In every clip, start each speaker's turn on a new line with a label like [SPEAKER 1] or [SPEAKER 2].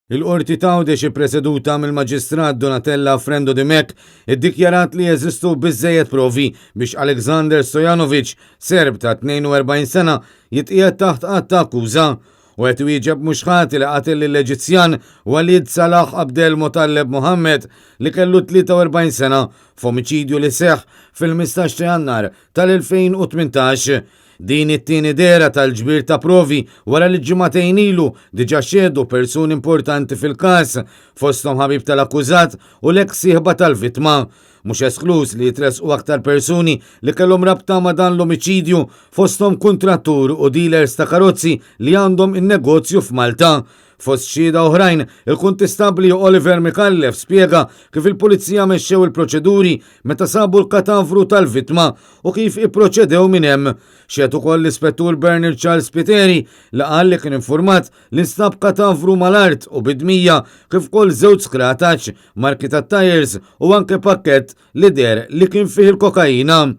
[SPEAKER 1] Il-qorti Għawdex ippreseduta mill-Maġistrat Donatella Frendo de Mek iddikjarat li jeżistu biżżejjed provi biex Aleksandar Stojanovic, Serb ta' 42 sena, jitqiegħed taħt qatt ta' akkuża u qed wieġeb mhux ħati li qatel lill-Eġizzjan Walid Salah Abdel Motalleb Mohammed li kellu 43 sena f'omiċidju li seħħ fil-15 ta' Jannar tal-2018. Din it-tieni dera tal-ġbir ta' provi wara li ġimagħtejn ilu diġà xedu persuni importanti fil-każ fosthom ħabib tal-akkużat u l-eks sieħba tal-vittma. Mhux esklus li jitresqu aktar persuni li kellhom rabta ma' dan l-omiċidju fosthom kuntrattur u dealers ta' karozzi li għandhom in-negozju f'Malta. Fost xhieda oħrajn, il-kuntistabli Oliver Mikallef spjega kif il-pulizija mexxew il-proċeduri meta sabu l-katavru tal-vittma u kif ipproċedew minn hemm. Xed ukoll l-ispettur Bernard Charles Piteri li qal li kien informat li nstab katavru mal-art u bidmija kif ukoll żewġ skrataġġ marki tat-tajers u anke pakkett li der li kien fih il-kokaina.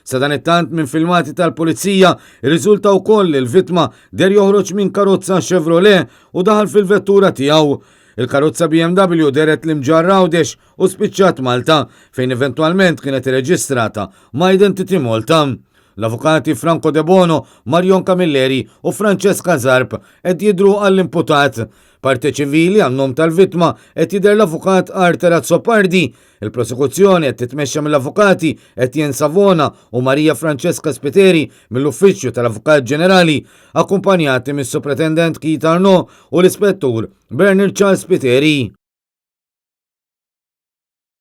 [SPEAKER 1] Sa dan it-tant minn filmati tal-pulizija irriżulta wkoll li l-vittma der joħroġ minn karozza Chevrolet u daħal fil-vettura tiegħu. Il-karozza BMW deret l-imġar Għawdex u spiċċat Malta fejn eventwalment kienet irreġistrata ma' Identity Malta. L-avukati Franco De Bono, Marion Camilleri u Francesca Zarp qed jidhru għall-imputat. Parte ċivili għan-nom tal-vittma qed jidher l-avukat Arter Azzopardi. Il-prosekuzzjoni qed titmexxa mill-avukati Etienne Savona u Maria Francesca Spiteri mill-Uffiċċju tal-Avukat Ġenerali, akkumpanjati mis-Supretendent Keith Arnaud u l-Ispettur Bernard Charles Piteri.